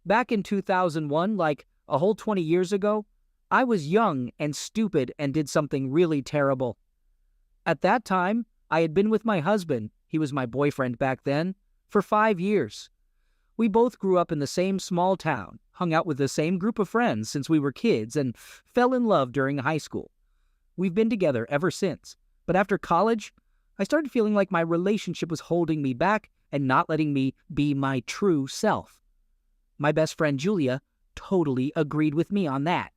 Back in 2001, like a whole 20 years ago, I was young and stupid and did something really terrible. At that time, I had been with my husband, he was my boyfriend back then, for 5 years. We both grew up in the same small town, hung out with the same group of friends since we were kids, and fell in love during high school. We've been together ever since. But after college, I started feeling like my relationship was holding me back and not letting me be my true self. My best friend Julia totally agreed with me on that.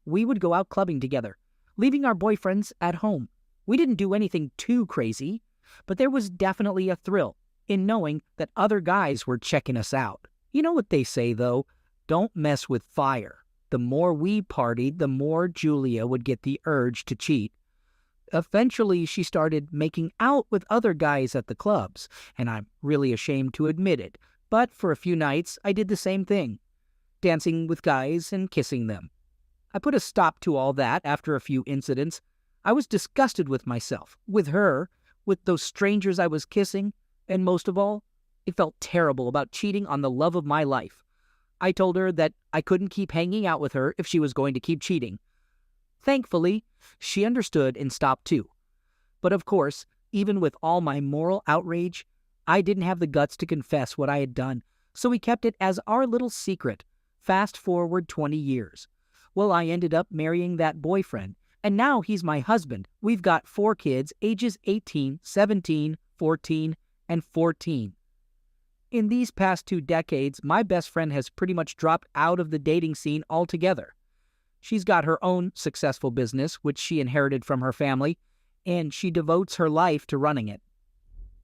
We would go out clubbing together, leaving our boyfriends at home. We didn't do anything too crazy, but there was definitely a thrill in knowing that other guys were checking us out. You know what they say, though? Don't mess with fire. The more we partied, the more Julia would get the urge to cheat. Eventually, she started making out with other guys at the clubs, and I'm really ashamed to admit it, but for a few nights, I did the same thing, dancing with guys and kissing them. I put a stop to all that after a few incidents. I was disgusted with myself, with her, with those strangers I was kissing, and most of all, it felt terrible about cheating on the love of my life. I told her that I couldn't keep hanging out with her if she was going to keep cheating. Thankfully, she understood and stopped too. But of course, even with all my moral outrage, I didn't have the guts to confess what I had done, so we kept it as our little secret. Fast forward 20 years. Well, I ended up marrying that boyfriend, and now he's my husband. We've got 4 kids, ages 18, 17, 14, and 14. In these past 2 decades, my best friend has pretty much dropped out of the dating scene altogether. She's got her own successful business, which she inherited from her family, and she devotes her life to running it.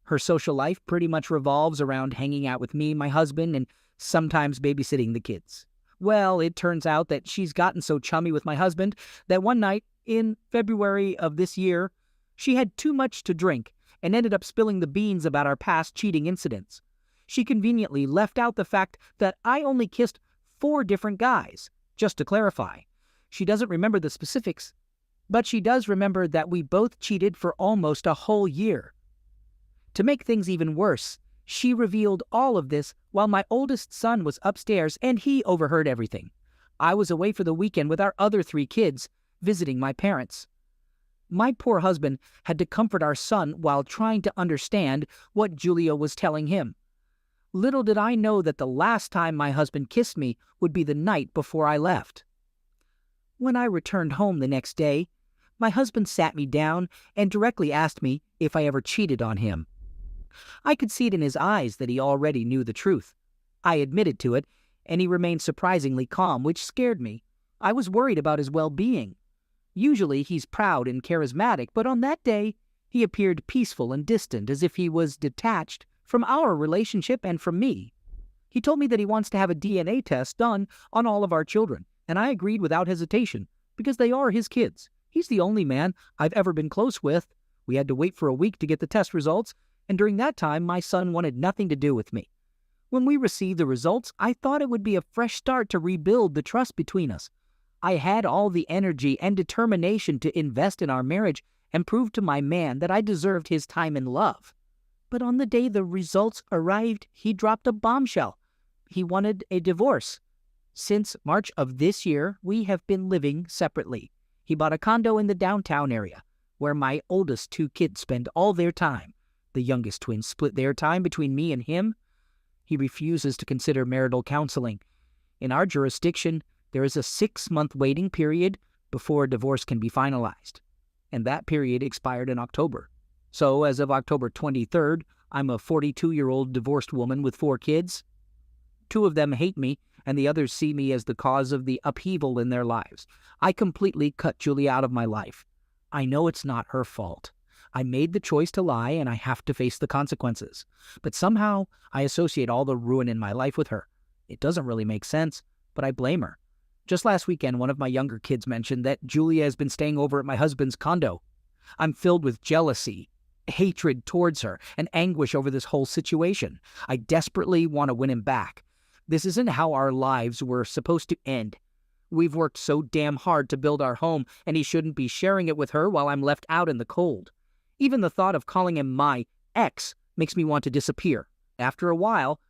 Her social life pretty much revolves around hanging out with me, my husband, and sometimes babysitting the kids. Well, it turns out that she's gotten so chummy with my husband that one night in February of this year, she had too much to drink and ended up spilling the beans about our past cheating incidents. She conveniently left out the fact that I only kissed 4 different guys. Just to clarify, she doesn't remember the specifics, but she does remember that we both cheated for almost a whole year. To make things even worse, she revealed all of this while my oldest son was upstairs and he overheard everything. I was away for the weekend with our other 3 kids, visiting my parents. My poor husband had to comfort our son while trying to understand what Julia was telling him. Little did I know that the last time my husband kissed me would be the night before I left. When I returned home the next day, my husband sat me down and directly asked me if I ever cheated on him. I could see it in his eyes that he already knew the truth. I admitted to it, and he remained surprisingly calm, which scared me. I was worried about his well-being. Usually he's proud and charismatic, but on that day, he appeared peaceful and distant, as if he was detached from our relationship and from me. He told me that he wants to have a DNA test done on all of our children, and I agreed without hesitation, because they are his kids. He's the only man I've ever been close with. We had to wait for a week to get the test results, and during that time, my son wanted nothing to do with me. When we received the results, I thought it would be a fresh start to rebuild the trust between us. I had all the energy and determination to invest in our marriage and prove to my man that I deserved his time and love. But on the day the results arrived, he dropped a bombshell. He wanted a divorce. Since March of this year, we have been living separately. He bought a condo in the downtown area, where my oldest 2 kids spend all their time. The youngest twins split their time between me and him. He refuses to consider marital counseling. In our jurisdiction, there is a 6-month waiting period before a divorce can be finalized, and that period expired in October. So as of October 23rd, I'm a 42-year-old divorced woman with 4 kids. 2 of them hate me, and the others see me as the cause of the upheaval in their lives. I completely cut Julie out of my life. I know it's not her fault. I made the choice to lie, and I have to face the consequences. But somehow, I associate all the ruin in my life with her. It doesn't really make sense, but I blame her. Just last weekend, one of my younger kids mentioned that Julia has been staying over at my husband's condo. I'm filled with jealousy, hatred towards her, and anguish over this whole situation. I desperately want to win him back. This isn't how our lives were supposed to end. We've worked so damn hard to build our home, and he shouldn't be sharing it with her while I'm left out in the cold. Even the thought of calling him my ex makes me want to disappear. After a while,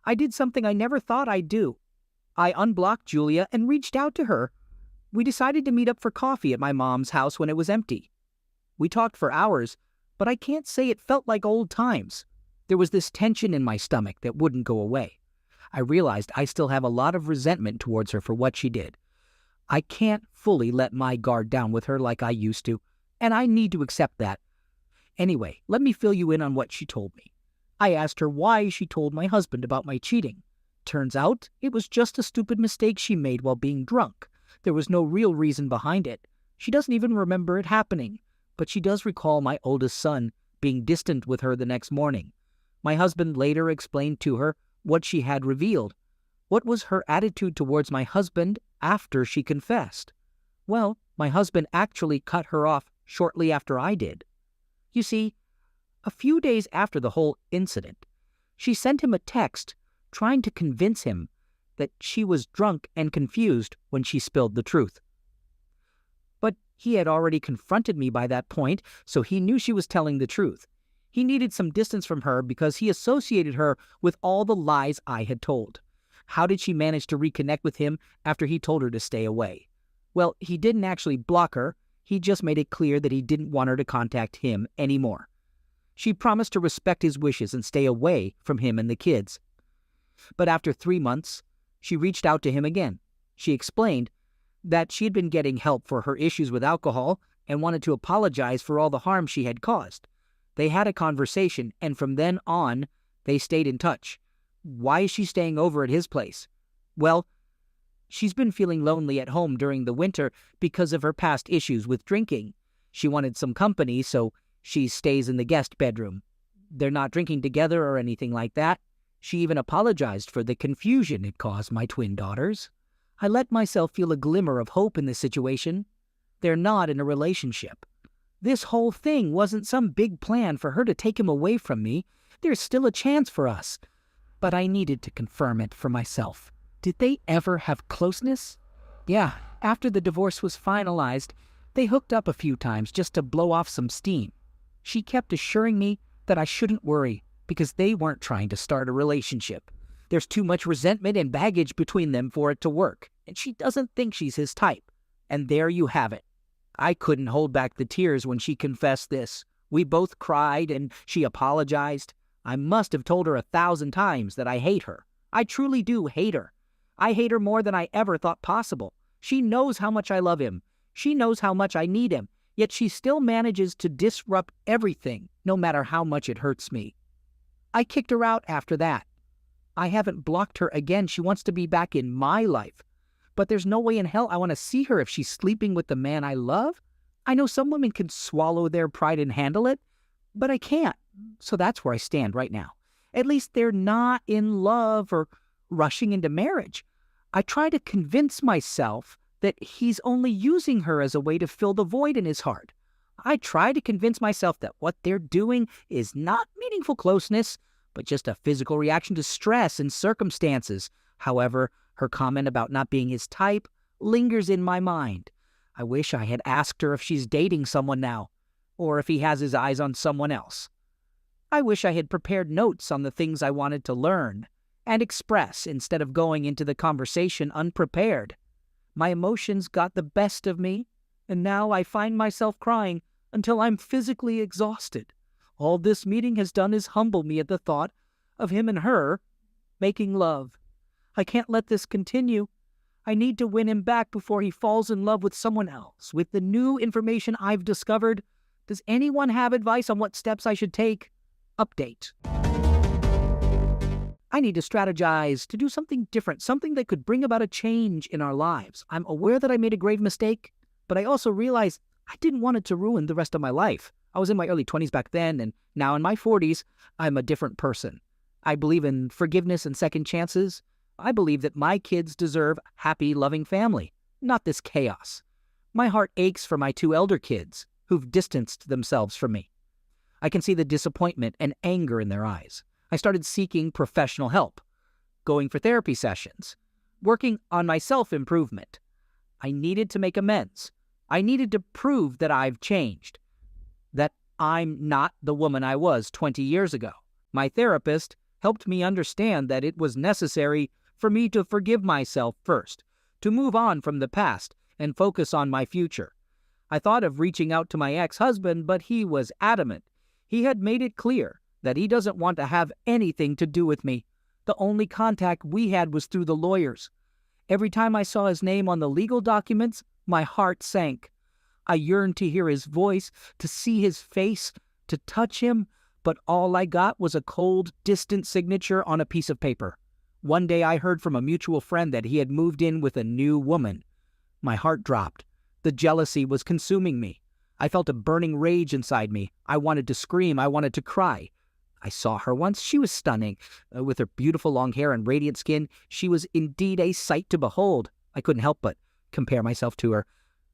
I did something I never thought I'd do. I unblocked Julia and reached out to her. We decided to meet up for coffee at my mom's house when it was empty. We talked for hours, but I can't say it felt like old times. There was this tension in my stomach that wouldn't go away. I realized I still have a lot of resentment towards her for what she did. I can't fully let my guard down with her like I used to, and I need to accept that. Anyway, let me fill you in on what she told me. I asked her why she told my husband about my cheating. Turns out it was just a stupid mistake she made while being drunk. There was no real reason behind it. She doesn't even remember it happening, but she does recall my oldest son being distant with her the next morning. My husband later explained to her what she had revealed. What was her attitude towards my husband after she confessed? Well, my husband actually cut her off shortly after I did. You see, a few days after the whole incident, she sent him a text trying to convince him that she was drunk and confused when she spilled the truth. But he had already confronted me by that point, so he knew she was telling the truth. He needed some distance from her because he associated her with all the lies I had told. How did she manage to reconnect with him after he told her to stay away? Well, he didn't actually block her. He just made it clear that he didn't want her to contact him anymore. She promised to respect his wishes and stay away from him and the kids. But after 3 months, she reached out to him again. She explained that she had been getting help for her issues with alcohol and wanted to apologize for all the harm she had caused. They had a conversation, and from then on, they stayed in touch. Why is she staying over at his place? Well, she's been feeling lonely at home during the winter because of her past issues with drinking. She wanted some company, so she stays in the guest bedroom. They're not drinking together or anything like that. She even apologized for the confusion it caused my twin daughters. I let myself feel a glimmer of hope in this situation. They're not in a relationship. This whole thing wasn't some big plan for her to take him away from me. There's still a chance for us. But I needed to confirm it for myself. Did they ever have closeness? Yeah, after the divorce was finalized, they hooked up a few times just to blow off some steam. She kept assuring me that I shouldn't worry because they weren't trying to start a relationship. There's too much resentment and baggage between them for it to work, and she doesn't think she's his type. And there you have it. I couldn't hold back the tears when she confessed this. We both cried and she apologized. I must have told her 1,000 times that I hate her. I truly do hate her. I hate her more than I ever thought possible. She knows how much I love him. She knows how much I need him. Yet she still manages to disrupt everything, no matter how much it hurts me. I kicked her out after that. I haven't blocked her again. She wants to be back in my life. But there's no way in hell I want to see her if she's sleeping with the man I love. I know some women can swallow their pride and handle it, but I can't. So that's where I stand right now. At least they're not in love or rushing into marriage. I try to convince myself that he's only using her as a way to fill the void in his heart. I try to convince myself that what they're doing is not meaningful closeness, but just a physical reaction to stress and circumstances. However, her comment about not being his type lingers in my mind. I wish I had asked her if she's dating someone now, or if he has his eyes on someone else. I wish I had prepared notes on the things I wanted to learn and express instead of going into the conversation unprepared. My emotions got the best of me, and now I find myself crying until I'm physically exhausted. All this meeting has done is humble me at the thought of him and her making love. I can't let this continue. I need to win him back before he falls in love with someone else. With the new information I've discovered, does anyone have advice on what steps I should take? Update. I need to strategize to do something different, something that could bring about a change in our lives. I'm aware that I made a grave mistake, but I also realize I didn't want it to ruin the rest of my life. I was in my early 20s back then, and now in my 40s, I'm a different person. I believe in forgiveness and second chances. I believe that my kids deserve a happy, loving family, not this chaos. My heart aches for my 2 elder kids who've distanced themselves from me. I can see the disappointment and anger in their eyes. I started seeking professional help, going for therapy sessions, working on my self-improvement. I needed to make amends. I needed to prove that I've changed, that I'm not the woman I was 20 years ago. My therapist helped me understand that it was necessary for me to forgive myself first, to move on from the past and focus on my future. I thought of reaching out to my ex-husband, but he was adamant. He had made it clear that he doesn't want to have anything to do with me. The only contact we had was through the lawyers. Every time I saw his name on the legal documents, my heart sank. I yearned to hear his voice, to see his face, to touch him, but all I got was a cold, distant signature on a piece of paper. One day I heard from a mutual friend that he had moved in with a new woman. My heart dropped. The jealousy was consuming me. I felt a burning rage inside me. I wanted to scream. I wanted to cry. I saw her once. She was stunning. With her beautiful long hair and radiant skin, she was indeed a sight to behold. I couldn't help but compare myself to her.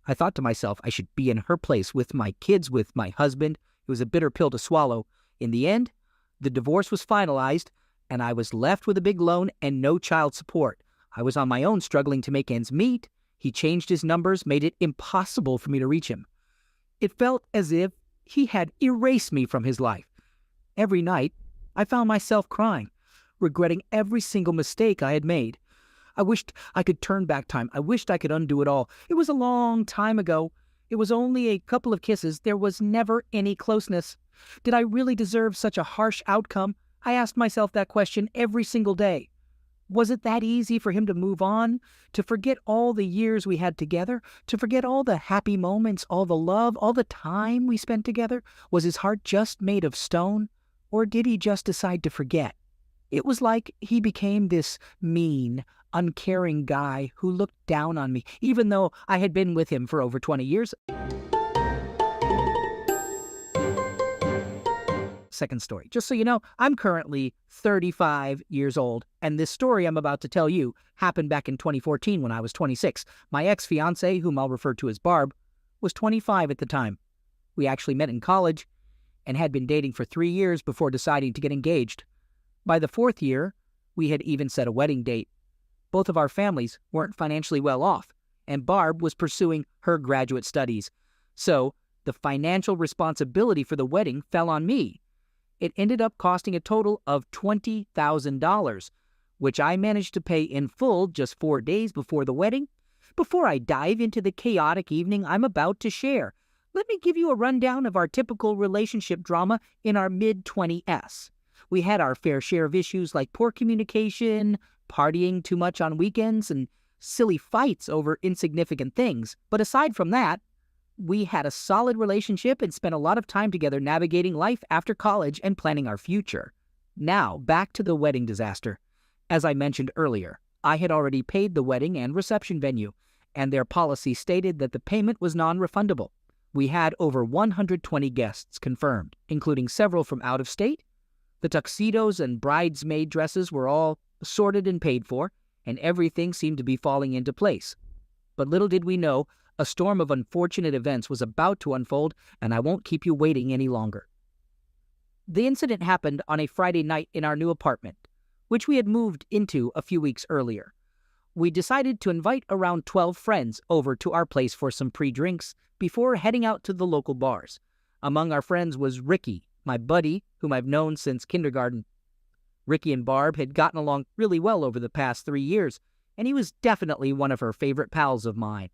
I thought to myself I should be in her place with my kids, with my husband. It was a bitter pill to swallow. In the end, the divorce was finalized, and I was left with a big loan and no child support. I was on my own, struggling to make ends meet. He changed his numbers, made it impossible for me to reach him. It felt as if he had erased me from his life. Every night, I found myself crying, regretting every single mistake I had made. I wished I could turn back time. I wished I could undo it all. It was a long time ago. It was only a couple of kisses. There was never any closeness. Did I really deserve such a harsh outcome? I asked myself that question every single day. Was it that easy for him to move on, to forget all the years we had together, to forget all the happy moments, all the love, all the time we spent together? Was his heart just made of stone, or did he just decide to forget? It was like he became this mean, uncaring guy who looked down on me, even though I had been with him for over 20 years. Second story. Just so you know, I'm currently 35 years old, and this story I'm about to tell you happened back in 2014 when I was 26. My ex-fiancée, whom I'll refer to as Barb, was 25 at the time. We actually met in college and had been dating for 3 years before deciding to get engaged. By the 4th year, we had even set a wedding date. Both of our families weren't financially well off, and Barb was pursuing her graduate studies. So, the financial responsibility for the wedding fell on me. It ended up costing a total of $20,000, which I managed to pay in full just 4 days before the wedding. Before I dive into the chaotic evening I'm about to share, let me give you a rundown of our typical relationship drama in our mid-20s. We had our fair share of issues like poor communication, partying too much on weekends, and silly fights over insignificant things. But aside from that, we had a solid relationship and spent a lot of time together navigating life after college and planning our future. Now, back to the wedding disaster. As I mentioned earlier, I had already paid the wedding and reception venue, and their policy stated that the payment was non-refundable. We had over 120 guests confirmed, including several from out of state. The tuxedos and bridesmaid dresses were all sorted and paid for, and everything seemed to be falling into place. But little did we know, a storm of unfortunate events was about to unfold, and I won't keep you waiting any longer. The incident happened on a Friday night in our new apartment, which we had moved into a few weeks earlier. We decided to invite around 12 friends over to our place for some pre-drinks before heading out to the local bars. Among our friends was Ricky, my buddy, whom I've known since kindergarten. Ricky and Barb had gotten along really well over the past 3 years, and he was definitely one of her favorite pals of mine.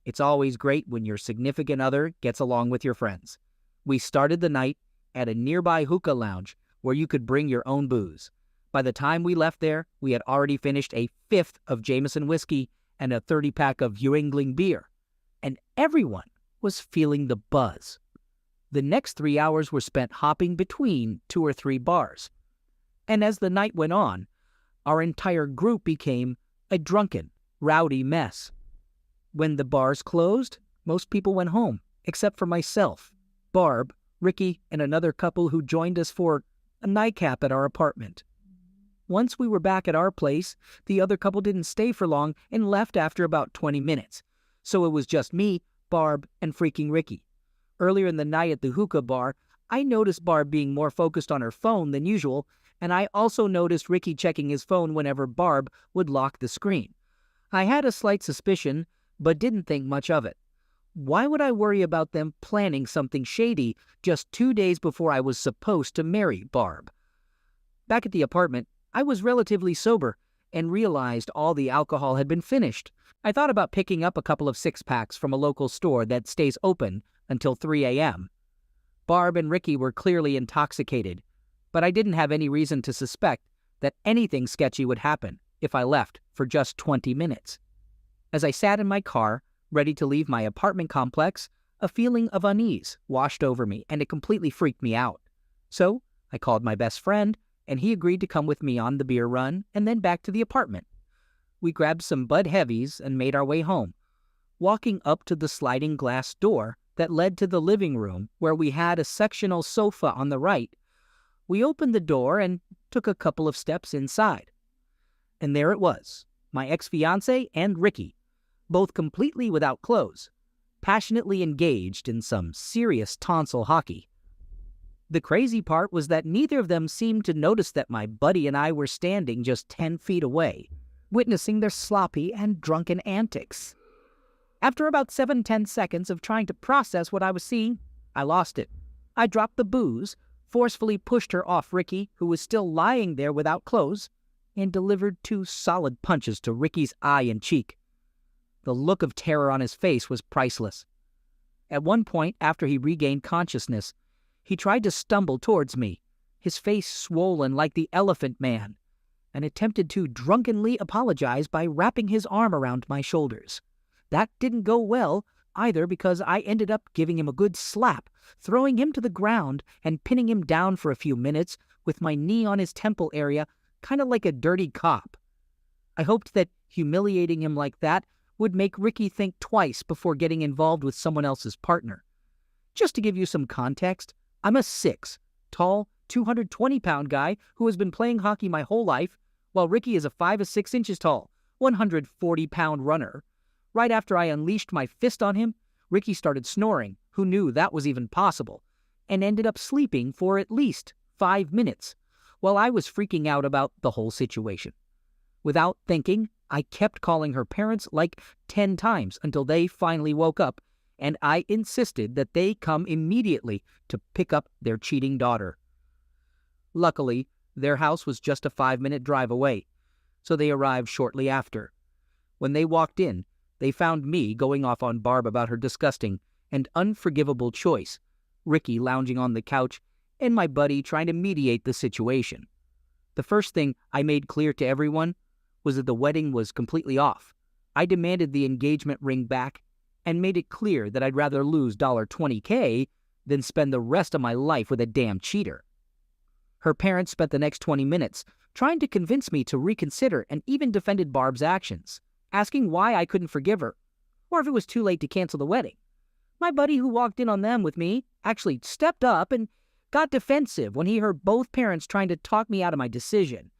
It's always great when your significant other gets along with your friends. We started the night at a nearby hookah lounge where you could bring your own booze. By the time we left there, we had already finished a 5th of Jameson whiskey and a 30-pack of Yuengling beer, and everyone was feeling the buzz. The next 3 hours were spent hopping between 2 or 3 bars. And as the night went on, our entire group became a drunken, rowdy mess. When the bars closed, most people went home, except for myself, Barb, Ricky, and another couple who joined us for a nightcap at our apartment. Once we were back at our place, the other couple didn't stay for long and left after about 20 minutes. So it was just me, Barb, and freaking Ricky. Earlier in the night at the hookah bar, I noticed Barb being more focused on her phone than usual, and I also noticed Ricky checking his phone whenever Barb would lock the screen. I had a slight suspicion, but didn't think much of it. Why would I worry about them planning something shady just 2 days before I was supposed to marry Barb? Back at the apartment, I was relatively sober and realized all the alcohol had been finished. I thought about picking up a couple of six-packs from a local store that stays open until 3 a.m. Barb and Ricky were clearly intoxicated, but I didn't have any reason to suspect that anything sketchy would happen if I left for just 20 minutes. As I sat in my car, ready to leave my apartment complex, a feeling of unease washed over me, and it completely freaked me out. So I called my best friend, and he agreed to come with me on the beer run and then back to the apartment. We grabbed some Bud Heavies and made our way home, walking up to the sliding glass door that led to the living room where we had a sectional sofa on the right. We opened the door and took a couple of steps inside. And there it was, my ex-fiancé and Ricky, both completely without clothes, passionately engaged in some serious tonsil hockey. The crazy part was that neither of them seemed to notice that my buddy and I were standing just 10 feet away, witnessing their sloppy and drunken antics. After about 7-10 seconds of trying to process what I was seeing, I lost it. I dropped the booze, forcefully pushed her off Ricky, who was still lying there without clothes, and delivered 2 solid punches to Ricky's eye and cheek. The look of terror on his face was priceless. At one point, after he regained consciousness, he tried to stumble towards me, his face swollen like the Elephant Man, and attempted to drunkenly apologize by wrapping his arm around my shoulders. That didn't go well, either, because I ended up giving him a good slap, throwing him to the ground and pinning him down for a few minutes with my knee on his temple area, kind of like a dirty cop. I hoped that humiliating him like that would make Ricky think twice before getting involved with someone else's partner. Just to give you some context, I'm a 6, tall, 220-pound guy who has been playing hockey my whole life, while Ricky is a 5 or 6 inches tall, 140-pound runner. Right after I unleashed my fist on him, Ricky started snoring, who knew that was even possible, and ended up sleeping for at least 5 minutes, while I was freaking out about the whole situation. Without thinking, I kept calling her parents like 10 times until they finally woke up, and I insisted that they come immediately to pick up their cheating daughter. Luckily, their house was just a 5-minute drive away, so they arrived shortly after. When they walked in, they found me going off on Barb about her disgusting and unforgivable choice, Ricky lounging on the couch, and my buddy trying to mediate the situation. The first thing I made clear to everyone was that the wedding was completely off. I demanded the engagement ring back and made it clear that I'd rather lose $20K than spend the rest of my life with a damn cheater. Her parents spent the next 20 minutes trying to convince me to reconsider and even defended Barb's actions, asking why I couldn't forgive her, or if it was too late to cancel the wedding. My buddy who walked in on them with me actually stepped up and got defensive when he heard both parents trying to talk me out of my decision.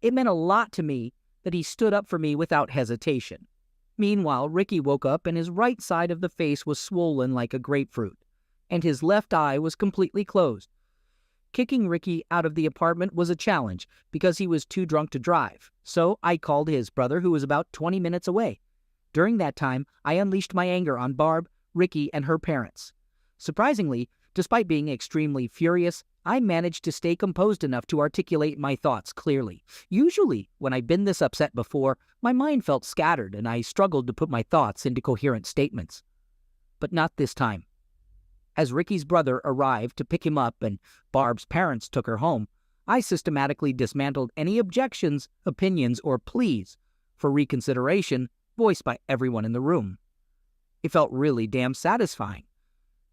It meant a lot to me that he stood up for me without hesitation. Meanwhile, Ricky woke up and his right side of the face was swollen like a grapefruit, and his left eye was completely closed. Kicking Ricky out of the apartment was a challenge because he was too drunk to drive, so I called his brother, who was about 20 minutes away. During that time, I unleashed my anger on Barb, Ricky, and her parents. Surprisingly, despite being extremely furious, I managed to stay composed enough to articulate my thoughts clearly. Usually, when I've been this upset before, my mind felt scattered and I struggled to put my thoughts into coherent statements. But not this time. As Ricky's brother arrived to pick him up and Barb's parents took her home, I systematically dismantled any objections, opinions, or pleas for reconsideration voiced by everyone in the room. It felt really damn satisfying.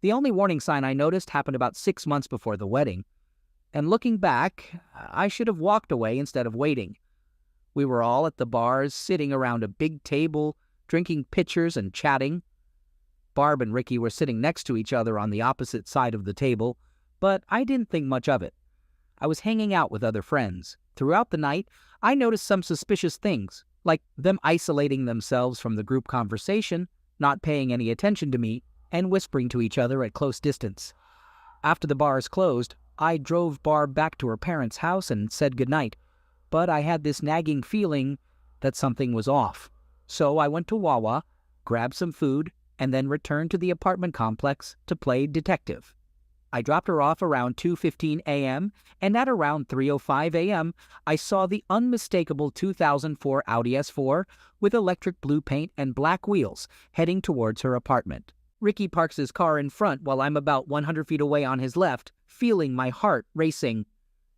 The only warning sign I noticed happened about 6 months before the wedding, and looking back, I should have walked away instead of waiting. We were all at the bars, sitting around a big table, drinking pitchers and chatting. Barb and Ricky were sitting next to each other on the opposite side of the table, but I didn't think much of it. I was hanging out with other friends. Throughout the night, I noticed some suspicious things, like them isolating themselves from the group conversation, not paying any attention to me, and whispering to each other at close distance. After the bars closed, I drove Barb back to her parents' house and said goodnight, but I had this nagging feeling that something was off. So I went to Wawa, grabbed some food, and then returned to the apartment complex to play detective. I dropped her off around 2:15 a.m., and at around 3:05 a.m., I saw the unmistakable 2004 Audi S4 with electric blue paint and black wheels heading towards her apartment. Ricky parks his car in front while I'm about 100 feet away on his left, feeling my heart racing.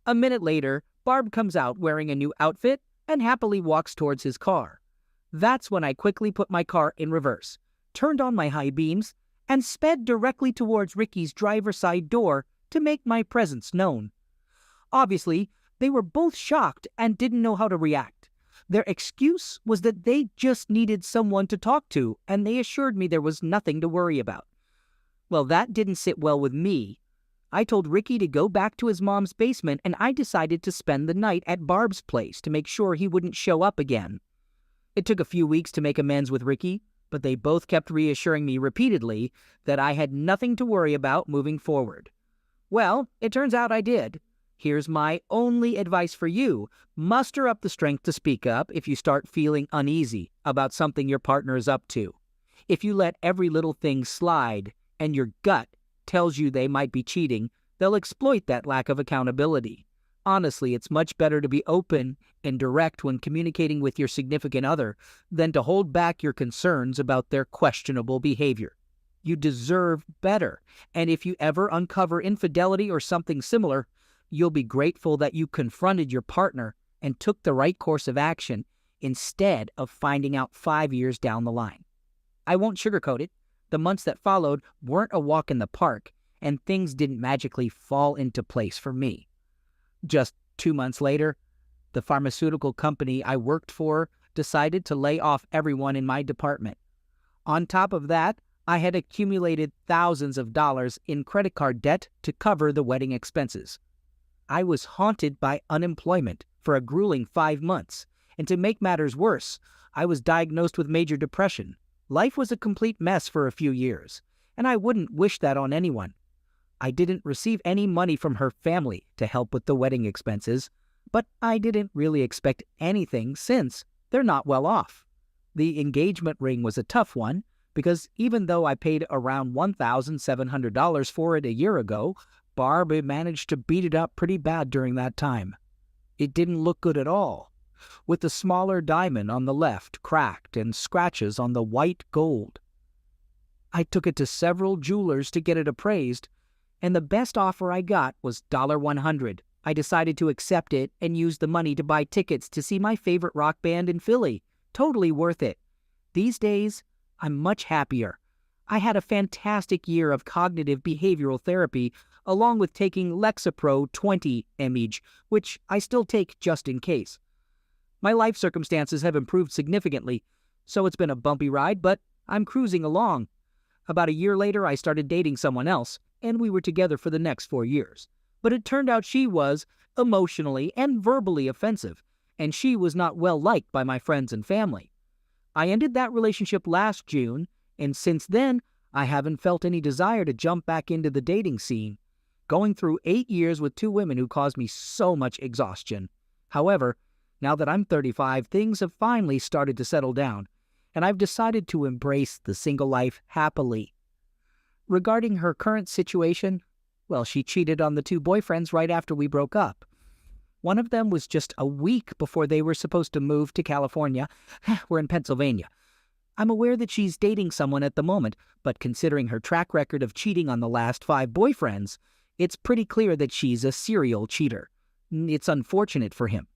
A minute later, Barb comes out wearing a new outfit and happily walks towards his car. That's when I quickly put my car in reverse, turned on my high beams, and sped directly towards Ricky's driver's side door to make my presence known. Obviously, they were both shocked and didn't know how to react. Their excuse was that they just needed someone to talk to, and they assured me there was nothing to worry about. Well, that didn't sit well with me. I told Ricky to go back to his mom's basement, and I decided to spend the night at Barb's place to make sure he wouldn't show up again. It took a few weeks to make amends with Ricky, but they both kept reassuring me repeatedly that I had nothing to worry about moving forward. Well, it turns out I did. Here's my only advice for you. Muster up the strength to speak up if you start feeling uneasy about something your partner is up to. If you let every little thing slide and your gut tells you they might be cheating, they'll exploit that lack of accountability. Honestly, it's much better to be open and direct when communicating with your significant other than to hold back your concerns about their questionable behavior. You deserve better, and if you ever uncover infidelity or something similar, you'll be grateful that you confronted your partner and took the right course of action instead of finding out 5 years down the line. I won't sugarcoat it. The months that followed weren't a walk in the park, and things didn't magically fall into place for me. Just 2 months later, the pharmaceutical company I worked for decided to lay off everyone in my department. On top of that, I had accumulated thousands of dollars in credit card debt to cover the wedding expenses. I was haunted by unemployment for a grueling 5 months, and to make matters worse, I was diagnosed with major depression. Life was a complete mess for a few years, and I wouldn't wish that on anyone. I didn't receive any money from her family to help with the wedding expenses, but I didn't really expect anything since they're not well off. The engagement ring was a tough one because even though I paid around $1,700 for it a year ago, Barb managed to beat it up pretty bad during that time. It didn't look good at all, with the smaller diamond on the left cracked and scratches on the white gold. I took it to several jewelers to get it appraised, and the best offer I got was $100. I decided to accept it and use the money to buy tickets to see my favorite rock band in Philly. Totally worth it. These days, I'm much happier. I had a fantastic year of cognitive behavioral therapy, along with taking Lexapro 20 mg, which I still take just in case. My life circumstances have improved significantly, so it's been a bumpy ride, but I'm cruising along. About a year later, I started dating someone else, and we were together for the next 4 years. But it turned out she was emotionally and verbally offensive, and she was not well liked by my friends and family. I ended that relationship last June, and since then, I haven't felt any desire to jump back into the dating scene, going through 8 years with 2 women who caused me so much exhaustion. However, now that I'm 35, things have finally started to settle down, and I've decided to embrace the single life happily. Regarding her current situation, well, she cheated on the 2 boyfriends right after we broke up. One of them was just a week before they were supposed to move to California. We're in Pennsylvania. I'm aware that she's dating someone at the moment, but considering her track record of cheating on the last 5 boyfriends, it's pretty clear that she's a serial cheater. It's unfortunate for him.